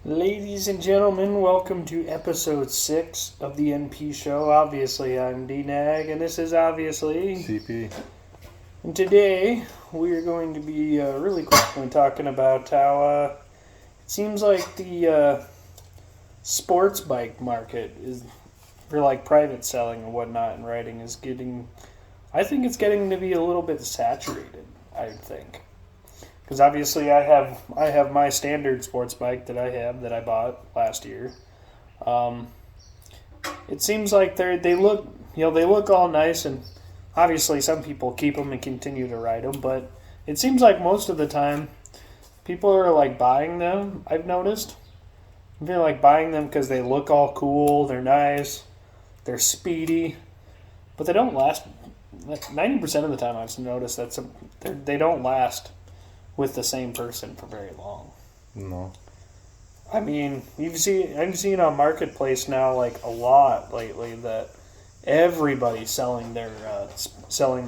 Ladies and gentlemen, welcome to episode 6 of the NP show. Obviously, I'm D-Nag, and this is obviously CP. And today, we are going to be really quickly talking about how it seems like the sports bike market is, for like private selling and whatnot and riding, is getting, I think it's getting to be a little bit saturated, I think. Because obviously I have my standard sports bike that I bought last year. It seems like they look all nice, and obviously some people keep them and continue to ride them. But it seems like most of the time people are like buying them. I've noticed they're like buying them because they look all cool, they're nice, they're speedy, but they don't last. 90% of the time I've noticed that they don't last with the same person for very long. No. I mean, I've seen on Marketplace now like a lot lately that everybody's selling their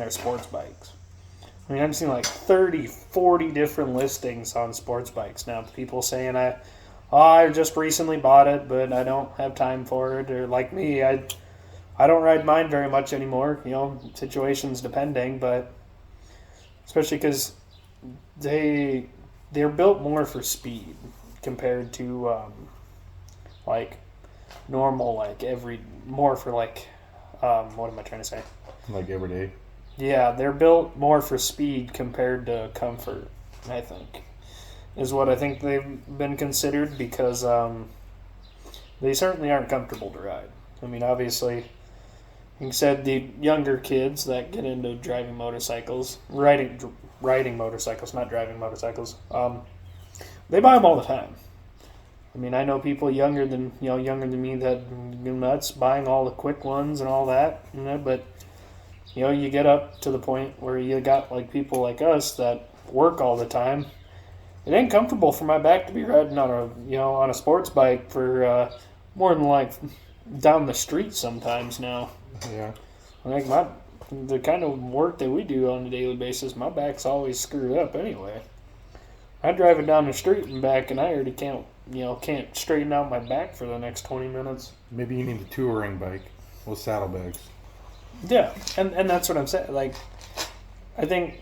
sports bikes. I mean, I've seen like 30, 40 different listings on sports bikes now. People saying I just recently bought it, but I don't have time for it, or like me, I don't ride mine very much anymore. Situations depending, but especially because they're built more for speed compared to like normal, like more for like what am I trying to say? Like every day. Yeah, they're built more for speed compared to comfort, I think, is what I think they've been considered, because they certainly aren't comfortable to ride. I mean, obviously, you said the younger kids that get into riding motorcycles, not driving motorcycles, they buy them all the time. I mean, I know people younger than me that go nuts buying all the quick ones and all that, but you get up to the point where you got like people like us that work all the time. It ain't comfortable for my back to be riding on a sports bike for more than like down the street sometimes now. Yeah. Like the kind of work that we do on a daily basis, my back's always screwed up anyway. I drive it down the street and back, and I already can't straighten out my back for the next 20 minutes. Maybe you need a touring bike with saddlebags. Yeah, and that's what I'm saying. Like, I think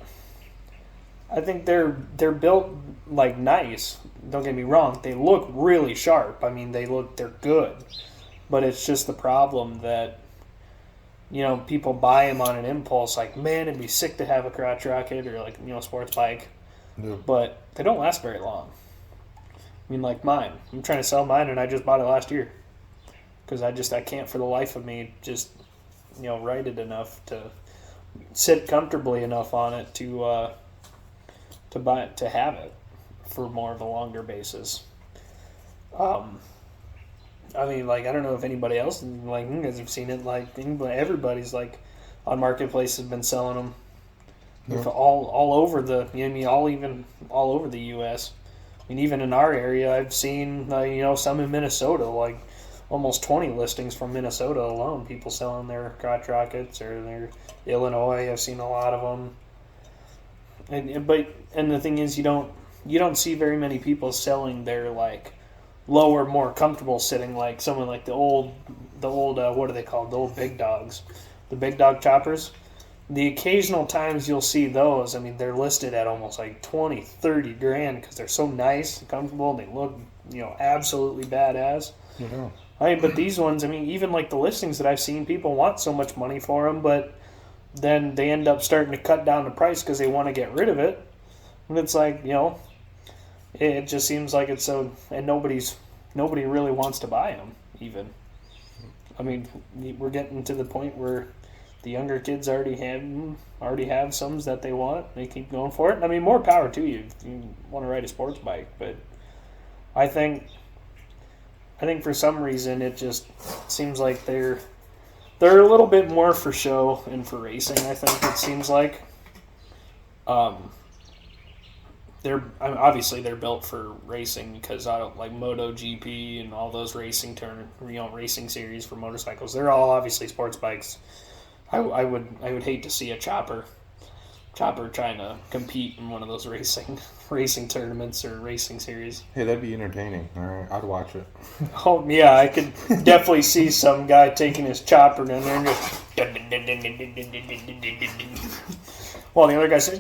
they're built like nice. Don't get me wrong; they look really sharp. I mean, they're good, but it's just the problem that people buy them on an impulse. Like, man, it'd be sick to have a crotch rocket or like sports bike, Yeah. but they don't last very long. I mean, like mine. I'm trying to sell mine, and I just bought it last year because I can't for the life of me just ride it enough to sit comfortably enough on it to have it for more of a longer basis. I mean, like, I don't know if anybody else, like, you guys have seen it, like, everybody's, like, on Marketplace has been selling them. Yeah. All over all over the U.S. I mean, even in our area, I've seen, some in Minnesota, like, almost 20 listings from Minnesota alone, people selling their crotch rockets, or their Illinois, I've seen a lot of them. And the thing is, you don't see very many people selling their, like, lower, more comfortable sitting, like someone like the old what are they called? The old big dogs, the big dog choppers. The occasional times you'll see those, I mean, they're listed at almost like 20, 30 grand because they're so nice and comfortable. They look, absolutely badass. Yeah. But these ones, I mean, even like the listings that I've seen, people want so much money for them, but then they end up starting to cut down the price because they want to get rid of it. And it's like, it just seems like it's so, and nobody really wants to buy them, even. I mean, we're getting to the point where the younger kids already have some that they want. They keep going for it. I mean, more power to you if you want to ride a sports bike, but I think for some reason it just seems like they're a little bit more for show and for racing. I think it seems like. They're built for racing because I don't like MotoGP and all those racing racing series for motorcycles. They're all obviously sports bikes. I would hate to see a chopper trying to compete in one of those racing racing tournaments or racing series. Hey, that'd be entertaining. All right, I'd watch it. Oh yeah, I could definitely see some guy taking his chopper down there and just while the other guy says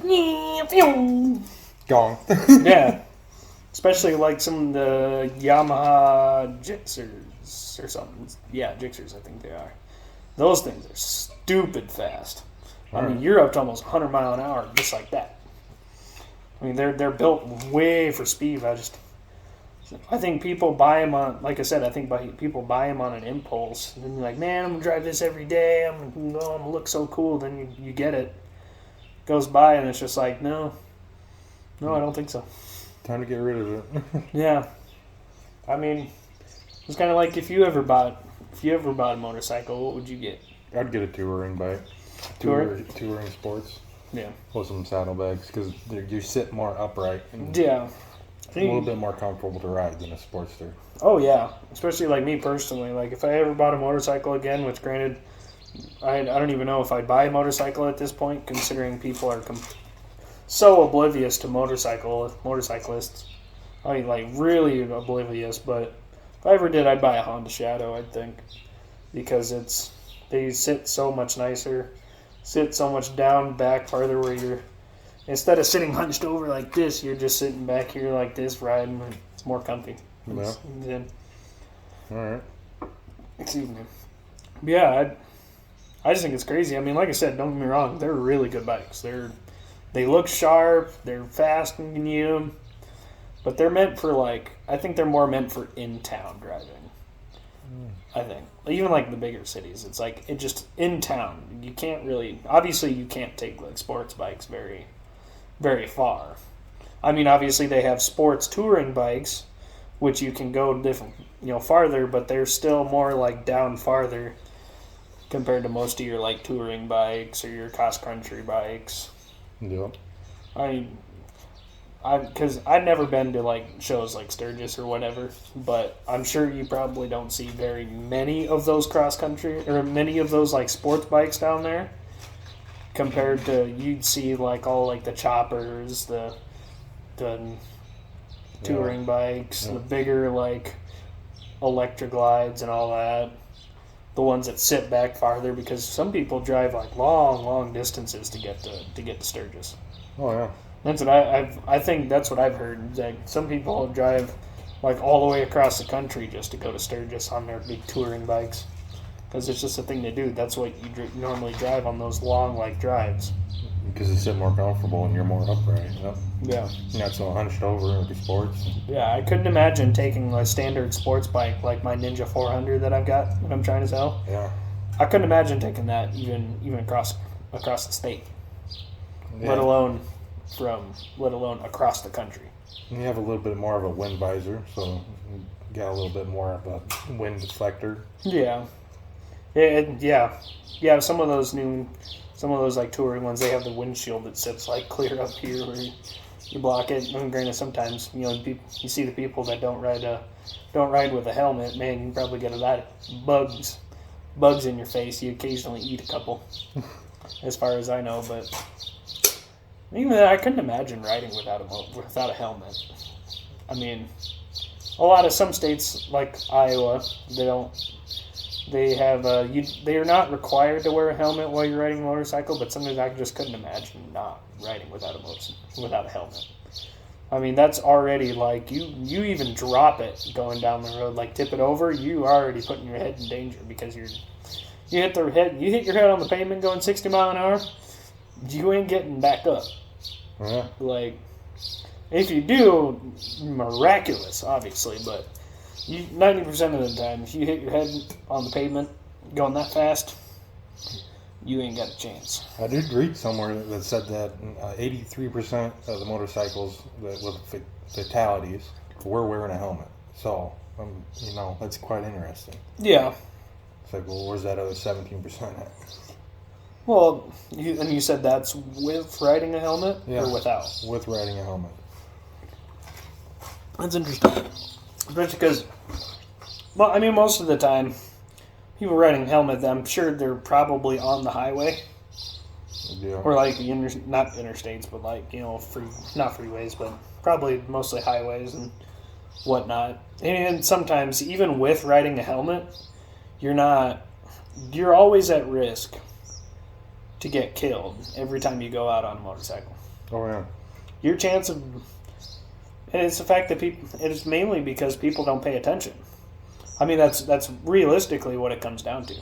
Gong. yeah. Especially like some of the Yamaha Gixxers or something. Yeah, Gixxers I think they are. Those things are stupid fast. I mean, you're up to almost 100 mile an hour just like that. I mean, they're built way for speed. I think people buy them on, like I said, people buy them on an impulse. And then you're like, man, I'm going to drive this every day. I'm going to look so cool. Then you get it. Goes by and it's just like, no, I don't think so. Time to get rid of it. Yeah. I mean, it's kind of like if you ever bought a motorcycle, what would you get? I'd get a touring bike. Touring sports. Yeah. With some saddlebags because you sit more upright. And Yeah. a little bit more comfortable to ride than a Sportster. Oh, yeah. Especially like me personally. Like if I ever bought a motorcycle again, which granted, I don't even know if I'd buy a motorcycle at this point, considering people are so oblivious to motorcyclists. I mean, like really oblivious. But if I ever did, I'd buy a Honda Shadow, I think. Because they sit so much nicer. Sit so much down back farther where you're, instead of sitting hunched over like this, you're just sitting back here like this riding. It's more comfy. Yeah. All right. Excuse me. Yeah, I just think it's crazy. I mean, like I said, don't get me wrong. They're really good bikes. They look sharp. They're fast when you need them. But they're meant for I think they're more meant for in-town driving. I think. Even like the bigger cities, it's like it just in town. You can't really, obviously you can't take like sports bikes very, very far. I mean, obviously they have sports touring bikes, which you can go different, farther, but they're still more like down farther compared to most of your like touring bikes or your cross country bikes. Yeah. Because I've never been to like shows like Sturgis or whatever, but I'm sure you probably don't see very many of those cross country or many of those like sports bikes down there compared to you'd see like all like the choppers, the touring bikes, the bigger like electric glides and all that. The ones that sit back farther because some people drive like long distances to get to Sturgis. Oh yeah. That's what I think that's what I've heard. Like some people drive like all the way across the country just to go to Sturgis on their big touring bikes because it's just a thing to do. That's what you normally drive on those long like drives. Because you sit more comfortable and you're more upright. Yep. Yeah. You're not so hunched over with the sports. Yeah, I couldn't imagine taking a standard sports bike like my Ninja 400 that I've got that I'm trying to sell. Yeah. I couldn't imagine taking that even across the state, let alone across the country. You have a little bit more of a wind visor, so you got a little bit more of a wind deflector. Yeah. Yeah. Some of those like touring ones, they have the windshield that sits like clear up here where you block it. And granted, sometimes you see the people that don't ride with a helmet. Man, you probably get a lot of bugs in your face. You occasionally eat a couple, as far as I know. But even I couldn't imagine riding without a helmet. I mean, a lot of some states like Iowa, they are not required to wear a helmet while you're riding a motorcycle, but sometimes I just couldn't imagine not riding without a helmet. I mean, that's already like you even drop it going down the road, like tip it over, you are already putting your head in danger because you hit your head on the pavement going 60 mile an hour, you ain't getting back up. Yeah. Like, if you do, miraculous, obviously, but 90% of the time, if you hit your head on the pavement going that fast, you ain't got a chance. I did read somewhere that said that 83% of the motorcycles with fatalities were wearing a helmet. So, that's quite interesting. Yeah. It's like, well, where's that other 17% at? Well, you said that's with riding a helmet or without? With riding a helmet. That's interesting. Especially because, well, I mean, most of the time, people riding a helmet, I'm sure they're probably on the highway. Yeah. Or like not interstates, but like, not freeways, but probably mostly highways and whatnot. And sometimes, even with riding a helmet, you're always at risk to get killed every time you go out on a motorcycle. Oh, yeah. Your chance of... And it's the fact that it is mainly because people don't pay attention. I mean, that's realistically what it comes down to.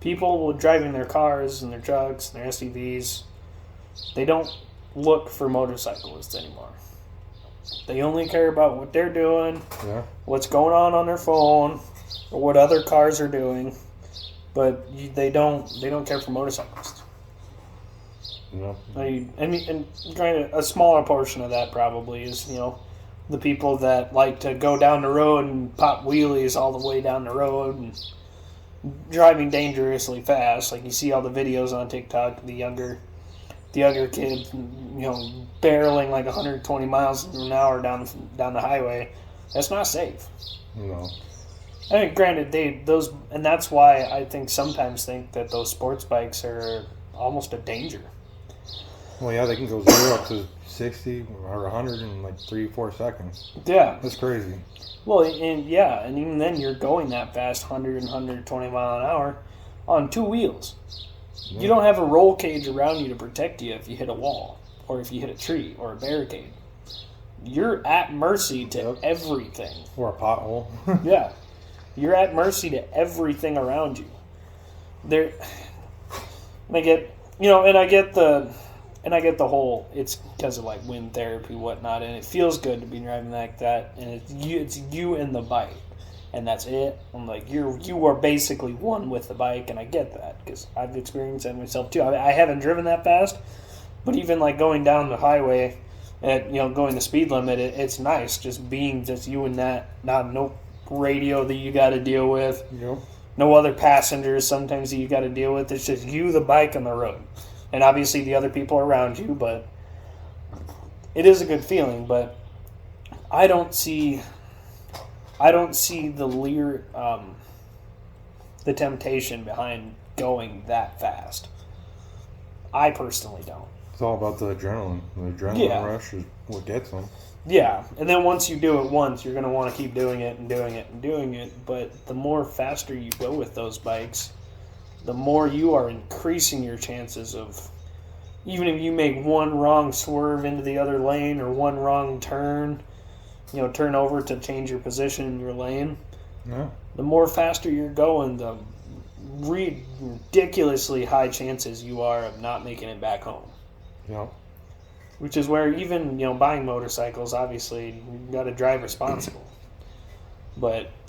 People driving their cars and their trucks and their SUVs, they don't look for motorcyclists anymore. They only care about what they're doing, what's going on their phone, or what other cars are doing, but they don't care for motorcyclists. Yeah. And granted, a smaller portion of that probably is, the people that like to go down the road and pop wheelies all the way down the road and driving dangerously fast. Like you see all the videos on TikTok, the younger kid, barreling like 120 miles an hour down the highway. That's not safe. No. I mean, granted, and that's why I sometimes think that those sports bikes are almost a danger. Well, yeah, they can go 0 up to 60 or 100 in like 3-4 seconds. Yeah. That's crazy. Well, and even then you're going that fast, 100 and 120 mile an hour, on two wheels. Yeah. You don't have a roll cage around you to protect you if you hit a wall, or if you hit a tree, or a barricade. You're at mercy to everything. Or a pothole. Yeah. You're at mercy to everything around you. I get the whole, it's because of like wind therapy, whatnot, and it feels good to be driving like that, and it's you and the bike, and that's it. I'm like, you are basically one with the bike, and I get that, because I've experienced that myself too. I haven't driven that fast, but even like going down the highway at, going the speed limit, it's nice just being just you and that, no radio that you got to deal with, no other passengers sometimes that you got to deal with. It's just you, the bike, and the road. And obviously the other people around you, but it is a good feeling. But I don't see the temptation behind going that fast. I personally don't. It's all about the adrenaline. The adrenaline rush is what gets them. Yeah, and then once you do it once, you're going to want to keep doing it and doing it and doing it. But the more faster you go with those bikes, the more you are increasing your chances of, even if you make one wrong swerve into the other lane or one wrong turn, turn over to change your position in your lane, the more faster you're going, the ridiculously high chances you are of not making it back home. Yeah. Which is where even, buying motorcycles, obviously, you got to drive responsible.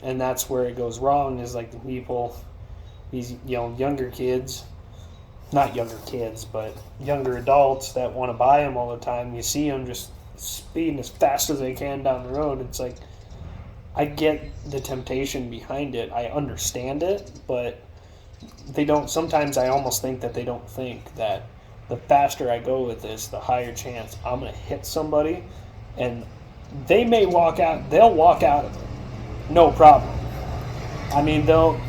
And that's where it goes wrong, is like the people, these younger kids, not younger kids, but younger adults that want to buy them all the time. You see them just speeding as fast as they can down the road. It's like, I get the temptation behind it. I understand it, but they don't. Sometimes I almost think that they don't think that the faster I go with this, the higher chance I'm going to hit somebody, and they may walk out. They'll walk out of it, no problem. I mean, the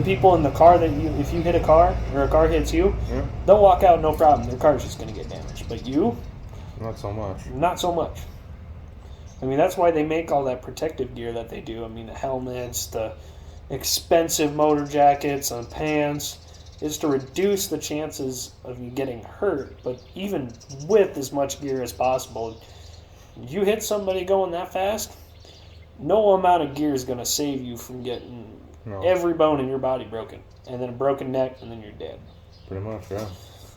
people in the car that if you hit a car or a car hits you, they'll walk out no problem. Their car's just going to get damaged. But you, not so much. Not so much. I mean, that's why they make all that protective gear that they do. I mean, the helmets, the expensive motor jackets, and pants, is to reduce the chances of you getting hurt. But even with as much gear as possible, you hit somebody going that fast, no amount of gear is going to save you from getting every bone in your body broken, and then a broken neck, and then you're dead. Pretty much, yeah.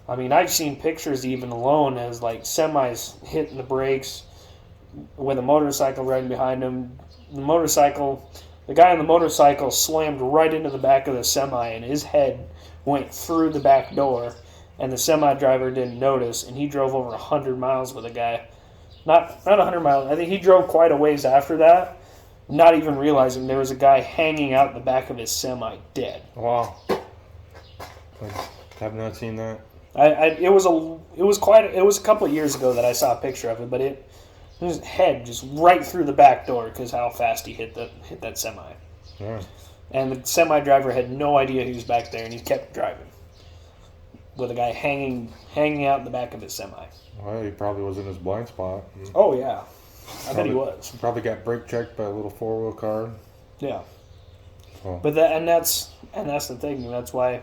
I mean, I've seen pictures even alone as like semis hitting the brakes with a motorcycle riding behind them. The guy on the motorcycle slammed right into the back of the semi, and his head went through the back door, and the semi driver didn't notice, and he drove over 100 miles with a guy. Not 100 miles. I think he drove quite a ways after that, not even realizing there was a guy hanging out the back of his semi dead. Wow. I have not seen that. It was a couple of years ago that I saw a picture of it, but his head just right through the back door because how fast he hit that semi. Yeah. And the semi driver had no idea he was back there, and he kept driving with a guy hanging out in the back of his semi. Well, he probably was in his blind spot. Oh yeah. I bet he was. Probably got brake checked by a little 4-wheel car. Yeah. Oh. But that's the thing. That's why,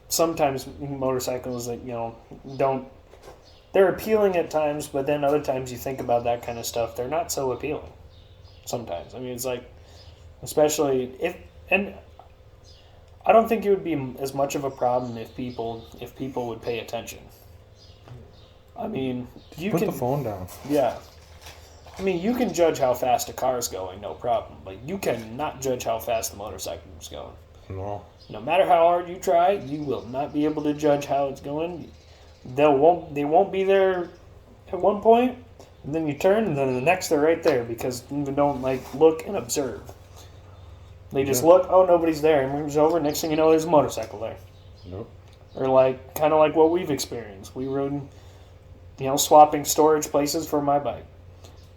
sometimes motorcycles that don't. They're appealing at times, but then other times you think about that kind of stuff, they're not so appealing. Sometimes, I mean, it's like, especially and I don't think it would be as much of a problem if people would pay attention. I mean, you Put can the phone down. Yeah. I mean, you can judge how fast a car is going, no problem. But you cannot judge how fast the motorcycle is going. No. No matter how hard you try, you will not be able to judge how it's going. They won't be there at one point, and then you turn, and then the next they're right there because they don't look and observe. They just look, oh, nobody's there, and moves over. Next thing you know, there's a motorcycle there. Nope. Or kind of like what we've experienced. We rode, swapping storage places for my bike.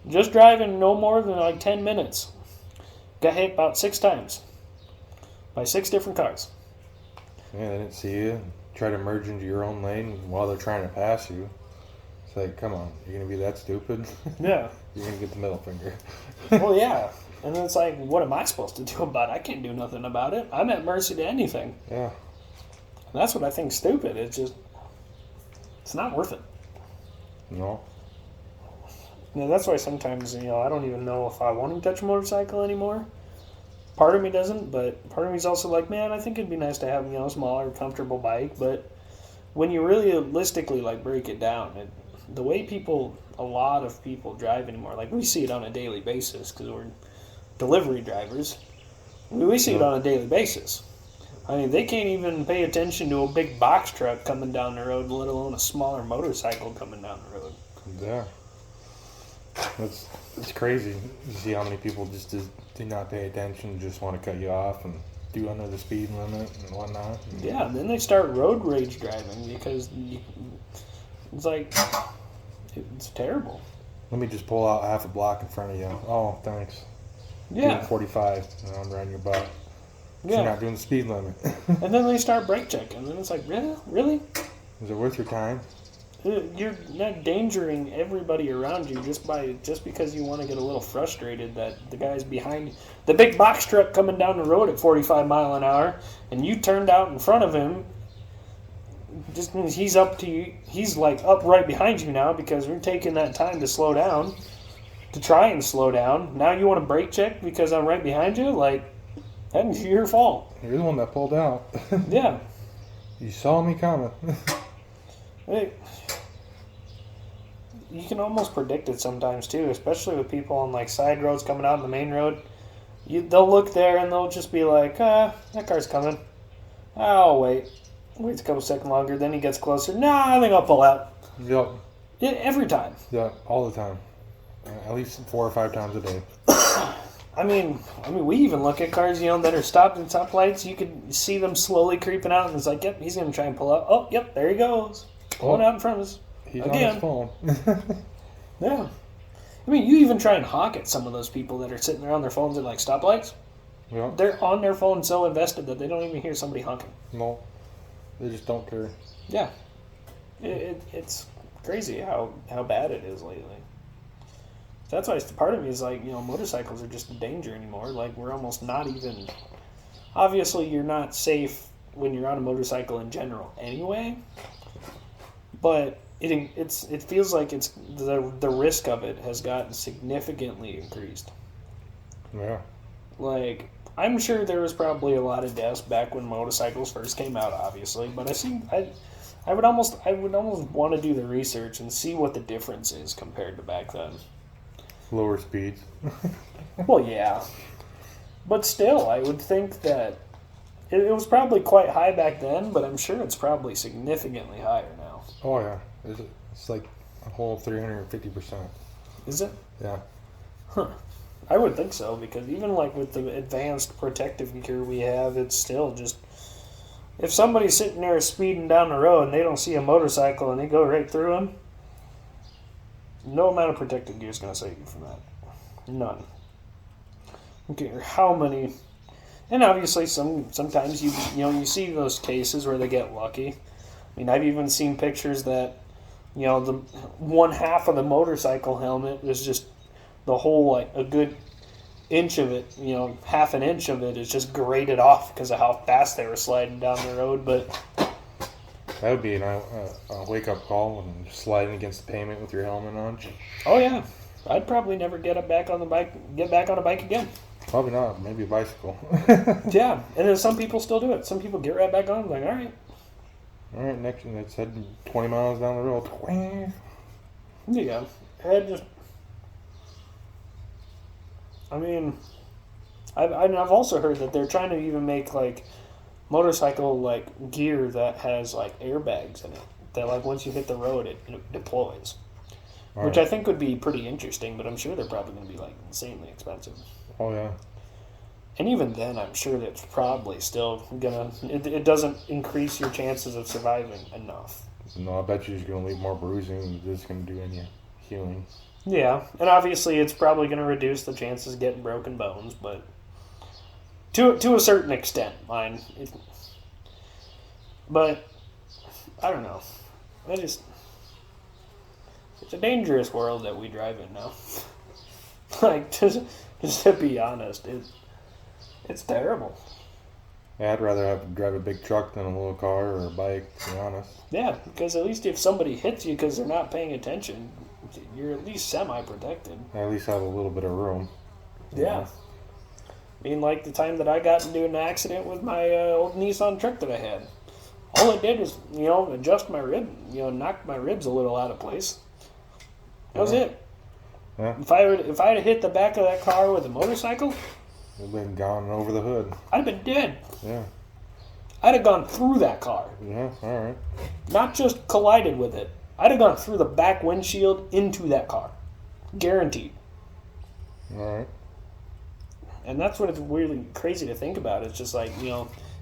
Just driving no more than 10 minutes. Got hit about 6 times. By 6 different cars. Yeah, they didn't see you. Try to merge into your own lane while they're trying to pass you. It's like, come on, you're going to be that stupid? Yeah. You're going to get the middle finger. Well, yeah. And then it's like, what am I supposed to do about it? I can't do nothing about it. I'm at mercy to anything. Yeah. And that's what I think stupid. It's just, it's not worth it. No. That's why sometimes, I don't even know if I want to touch a motorcycle anymore. Part of me doesn't, but part of me is also like, man, I think it'd be nice to have, a smaller, comfortable bike. But when you really realistically, break it down, the way a lot of people drive anymore, we see it on a daily basis because we're delivery drivers. We see it on a daily basis. I mean, they can't even pay attention to a big box truck coming down the road, let alone a smaller motorcycle coming down the road. Yeah. It's crazy to see how many people just do not pay attention, just want to cut you off and do under the speed limit and whatnot. Yeah, and then they start road rage driving because it's it's terrible. Let me just pull out half a block in front of you. Oh, thanks. Yeah. Doing 45, and I'm riding your butt. Yeah. You're not doing the speed limit. And then they start brake checking, and then it's like, really? Is it worth your time? You're not endangering everybody around you just because you want to get a little frustrated that the guy's behind you. The big box truck coming down the road at 45 mile an hour, and you turned out in front of him. Just means he's up to you. He's up right behind you now because you're taking that time to slow down, to try and slow down. Now you want to brake check because I'm right behind you? That's your fault. You're the one that pulled out. Yeah. You saw me coming. You can almost predict it sometimes too, especially with people on side roads coming out on the main road. They'll look there and they'll just be like, that car's coming. I'll wait. Waits a couple seconds longer, then he gets closer. Nah, I think I'll pull out. Yep. Yeah, every time. Yeah, all the time. At least 4 or 5 times a day. I mean, we even look at cars, that are stopped at stoplights. You can see them slowly creeping out, and it's like, yep, he's going to try and pull out. Oh, yep, there he goes. Pulling out in front of us. He's again. on his phone. Yeah. I mean, you even try and honk at some of those people that are sitting there on their phones at stoplights. Yeah. They're on their phone so invested that they don't even hear somebody honking. No. They just don't care. Yeah. It's crazy how bad it is lately. That's why part of me is motorcycles are just a danger anymore. We're almost not even... Obviously, you're not safe when you're on a motorcycle in general anyway. But it feels like it's the risk of it has gotten significantly increased. Yeah. I'm sure there was probably a lot of deaths back when motorcycles first came out, obviously, but I would almost want to do the research and see what the difference is compared to back then. Lower speeds. Well, yeah. But still, I would think that it was probably quite high back then, but I'm sure it's probably significantly higher now. Oh, yeah. It's like a whole 350%. Is it? Yeah. Huh. I would think so, because even with the advanced protective gear we have, it's still just... If somebody's sitting there speeding down the road and they don't see a motorcycle and they go right through them, no amount of protective gear is going to save you from that. None. Okay, how many... And obviously, sometimes you see those cases where they get lucky. I mean, I've even seen pictures that The one half of the motorcycle helmet is just the whole, like, a good inch of it, half an inch of it is just grated off because of how fast they were sliding down the road. But that would be a wake-up call when you're sliding against the pavement with your helmet on. oh yeah, I'd probably never get back on a bike again. Probably not. Maybe a bicycle. Yeah, and then some people still do it. Some people get right back on, like, all right. All right, next, let's head 20 miles down the road. Yeah, I've also heard that they're trying to even make, like, motorcycle, like, gear that has, like, airbags in it. That, like, once you hit the road, it deploys. Which I think would be pretty interesting, but I'm sure they're probably going to be, like, insanely expensive. Oh, yeah. And even then, I'm sure that's probably still going to... It doesn't increase your chances of surviving enough. No, I bet you're just going to leave more bruising than it's going to do any healing. Yeah, and obviously it's probably going to reduce the chances of getting broken bones, but to a certain extent, mine. But I don't know. It's a dangerous world that we drive in now. Like, just to be honest, it's terrible. Yeah, I'd rather have to drive a big truck than a little car or a bike, to be honest. Yeah, because at least if somebody hits you because they're not paying attention, you're at least semi-protected. I at least have a little bit of room. Yeah. I mean, like the time that I got into an accident with my old Nissan truck that I had. All it did was, adjust my rib, knock my ribs a little out of place. That was it. Yeah. If I had hit the back of that car with a motorcycle, You've been gone over the hood. I'd have been dead. Yeah. I'd have gone through that car. Yeah, all right. Not just collided with it. I'd have gone through the back windshield into that car. Guaranteed. All right. And that's what it's really crazy to think about. It's just like,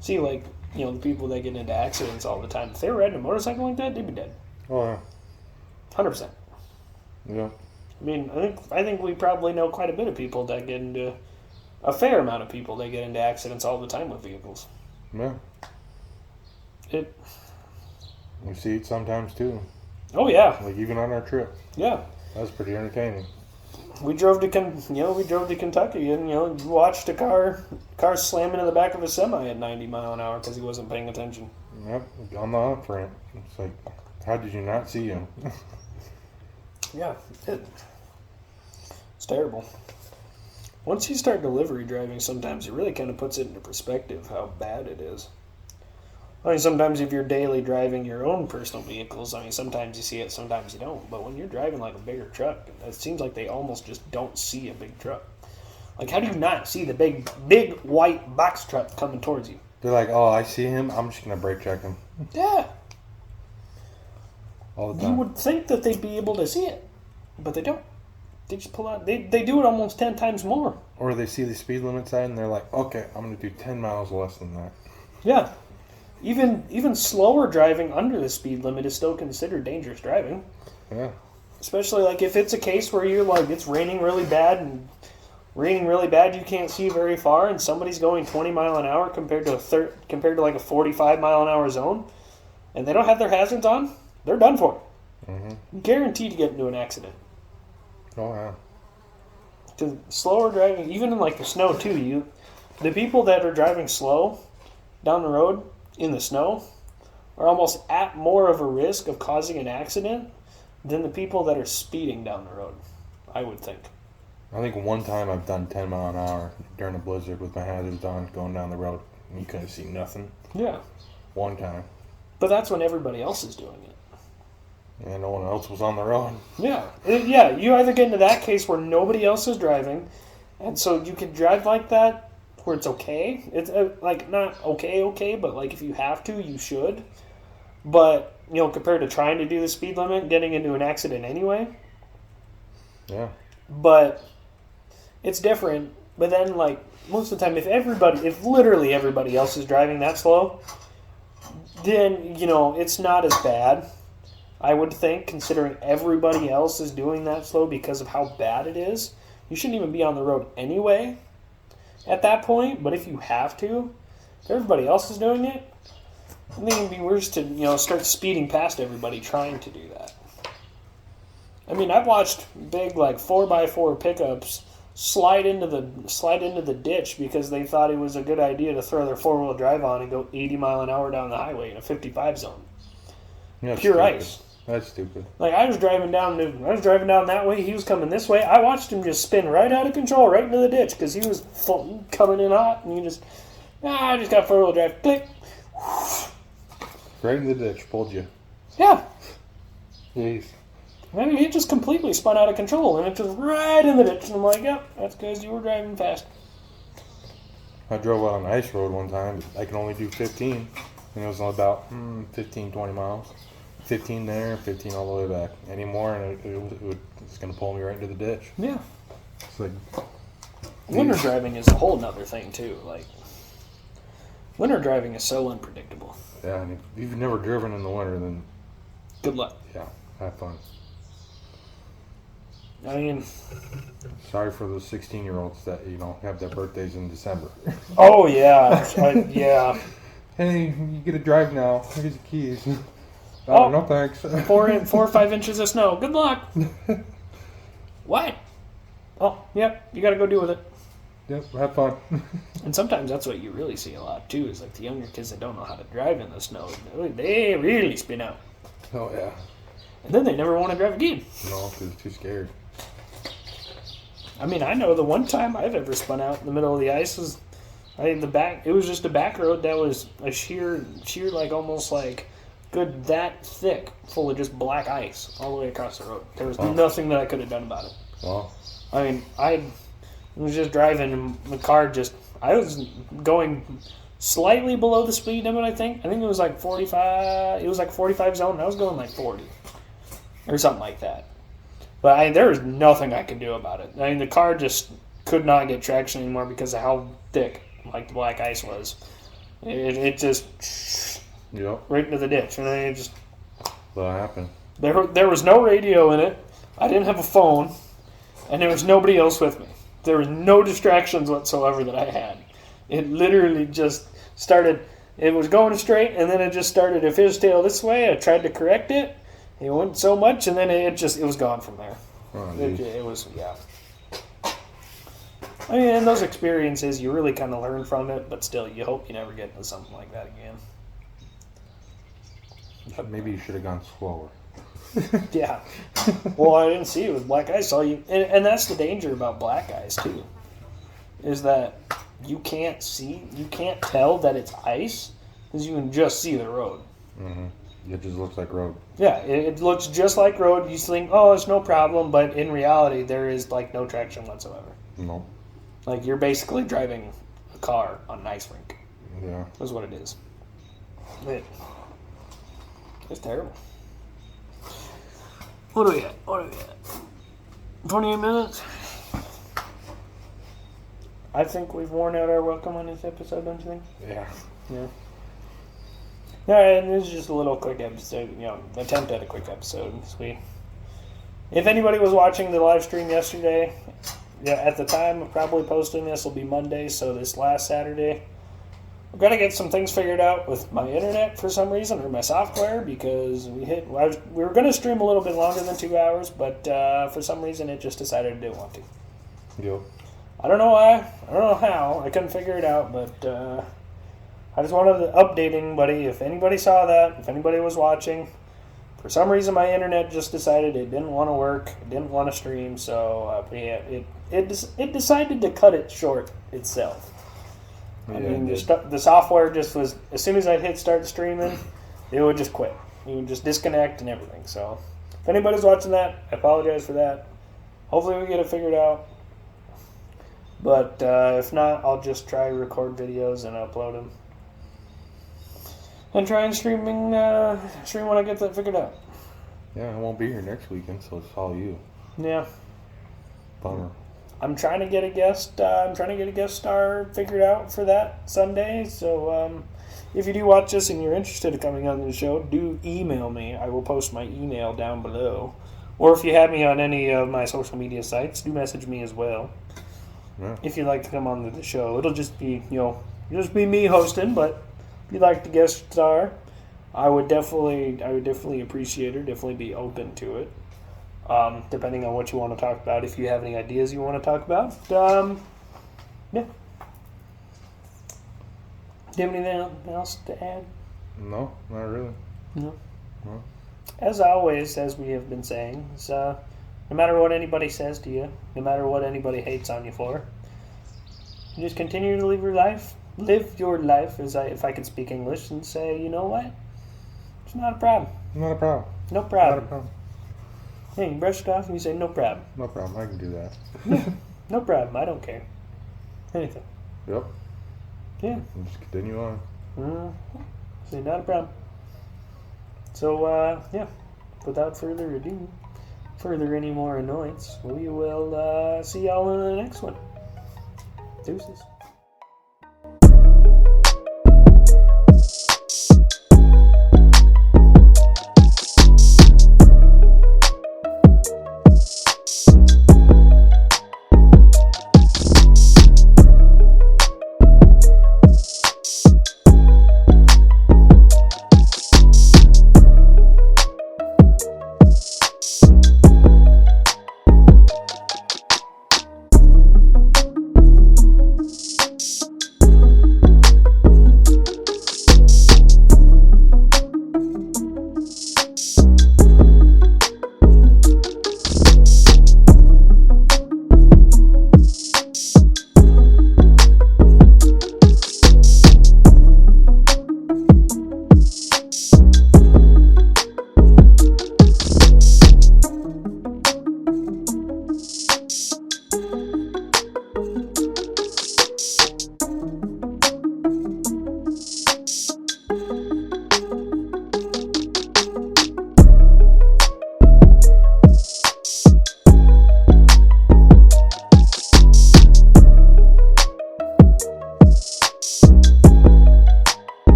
see, like, the people that get into accidents all the time. If they were riding a motorcycle like that, they'd be dead. Oh, yeah. 100%. Yeah. I mean, I think we probably know quite a bit of people that get into... A fair amount of people that get into accidents all the time with vehicles. Yeah. We see it sometimes, too. Oh, yeah. Like, even on our trip. Yeah. That was pretty entertaining. We drove to Kentucky, and you watched a car slam into the back of a semi at 90 mile an hour because he wasn't paying attention. Yep, on the hunt for him. It's like, how did you not see him? Yeah, it's terrible. Once you start delivery driving, sometimes it really kind of puts it into perspective how bad it is. I mean, sometimes if you're daily driving your own personal vehicles, sometimes you see it, sometimes you don't. But when you're driving like a bigger truck, it seems like they almost just don't see a big truck. Like, how do you not see the big white box truck coming towards you? They're like, oh, I see him, I'm just going to brake check him. Yeah. All the time. You would think that they'd be able to see it, but they don't. They just pull out. They do it almost 10 times more. Or they see the speed limit sign and they're like, okay, I'm going to do 10 miles less than that. Yeah. Even slower driving under the speed limit is still considered dangerous driving. Yeah. Especially like if it's a case where you're like, it's raining really bad, you can't see very far, and somebody's going 20 mile an hour compared to like a 45 mile an hour zone, and they don't have their hazards on, they're done for. Mm-hmm. Guaranteed to get into an accident. Oh, yeah. Because slower driving, even in like the snow too, the people that are driving slow down the road in the snow are almost at more of a risk of causing an accident than the people that are speeding down the road, I would think. I think one time I've done 10 mile an hour during a blizzard with my hazards on going down the road and you couldn't see nothing. Yeah. One time. But that's when everybody else is doing it. And no one else was on the road. Yeah. Yeah, you either get into that case where nobody else is driving, and so you can drive like that where it's okay. It's like not okay, but like if you have to, you should. But, compared to trying to do the speed limit, getting into an accident anyway. Yeah. But it's different. But then, like, most of the time, if literally everybody else is driving that slow, then, it's not as bad, I would think, considering everybody else is doing that slow because of how bad it is. You shouldn't even be on the road anyway at that point, but if you have to, if everybody else is doing it, I think it'd be worse to, start speeding past everybody trying to do that. I mean, I've watched big like 4x4 pickups slide into the ditch because they thought it was a good idea to throw their 4-wheel drive on and go 80 mile an hour down the highway in a 55 zone. That's Pure stupid. ice. That's stupid. Like I was driving down that way. He was coming this way. I watched him just spin right out of control, right into the ditch because he was coming in hot, and I just got 4-wheel drive. Click. Right in the ditch, pulled you. Yeah. Jeez. I mean, he just completely spun out of control, and it just right in the ditch. And I'm like, yep, that's because you were driving fast. I drove out on an ice road one time. I can only do 15, and it was about 15, 20 miles. 15 there, 15 all the way back. Any more, and it's going to pull me right into the ditch. Yeah. It's like Winter driving is a whole nother thing, too. Like, winter driving is so unpredictable. Yeah, and if you've never driven in the winter, then Good luck. yeah, have fun. I mean, Sorry for those 16-year-olds that have their birthdays in December. oh yeah, yeah. Hey, you get to drive now. Here's the keys. Oh. No thanks. 4 or 5 inches of snow. Good luck. What? Oh, yep. You got to go deal with it. Yep, have fun. And sometimes that's what you really see a lot too. Is like the younger kids that don't know how to drive in the snow. They really spin out, Oh yeah. and then they never want to drive again. No, because they're too scared. I mean, I know the one time I've ever spun out in the middle of the ice was, it was just a back road that was a sheer like almost like good that thick, full of just black ice all the way across the road. There was nothing that I could have done about it. Wow. I mean, I was just driving and the car I was going slightly below the speed limit, I think. I think it was like 45, it was like 45 zone, and I was going like 40 or something like that. But there was nothing I could do about it. I mean, the car just could not get traction anymore because of how thick, like, the black ice was. It just right into the ditch. And it just... What happened? There was no radio in it. I didn't have a phone. And there was nobody else with me. There was no distractions whatsoever that I had. It literally just started... It was going straight, and then it just started to fishtail this way. I tried to correct it. It went so much, and then it was gone from there. Oh, It was, yeah. I mean, in those experiences, you really kind of learn from it, but still, you hope you never get into something like that again. Maybe you should have gone slower. Yeah. Well, I didn't see it with black ice. And that's the danger about black ice, too, is that you can't tell that it's ice because you can just see the road. Mm-hmm. It just looks like road. Yeah, it looks just like road. You think, oh, it's no problem, but in reality, there is like no traction whatsoever. No. Like you're basically driving a car on an ice rink. Yeah. That's what it is. It's terrible. What are we at? 28 minutes? I think we've worn out our welcome on this episode, don't you think? Yeah. Yeah. All right, this is just a little quick episode, attempt at a quick episode. If anybody was watching the live stream yesterday, at the time of probably posting this will be Monday, so this last Saturday, I've got to get some things figured out with my internet for some reason, or my software, because we were going to stream a little bit longer than 2 hours, but for some reason it just decided it didn't want to. Yep. I don't know why, I don't know how, I couldn't figure it out, but... I just wanted to update anybody. If anybody saw that, if anybody was watching, for some reason my internet just decided it didn't want to work, it didn't want to stream, so it decided to cut it short itself. Yeah, I mean, the software just was, as soon as I'd hit start streaming, it would just quit. It would just disconnect and everything. So if anybody's watching that, I apologize for that. Hopefully we get it figured out. But if not, I'll just try to record videos and upload them. And try and stream when I get that figured out. Yeah, I won't be here next weekend, so it's all you. Yeah. Bummer. I'm trying to get a guest. Star figured out for that Sunday. So if you do watch this and you're interested in coming on the show, do email me. I will post my email down below. Or if you have me on any of my social media sites, do message me as well. Yeah. If you'd like to come on to the show, it'll just be me hosting, but. If you'd like to guest star, I would definitely appreciate it. Definitely be open to it. depending on what you want to talk about. If you have any ideas you want to talk about, yeah. Do you have anything else to add? No, not really. No. No. As always, as we have been saying, is, no matter what anybody says to you, no matter what anybody hates on you for, you just continue to live your life. Live your life, if I could speak English, and say, you know what? It's not a problem. Not a problem. No problem. Not a problem. Hey, you brush it off and you say, no problem. No problem. I can do that. No problem. I don't care. Anything. Yep. Yeah. And just continue on. Say, not a problem. So, yeah. Without further ado, any more annoyance, we will see y'all in the next one. Deuces.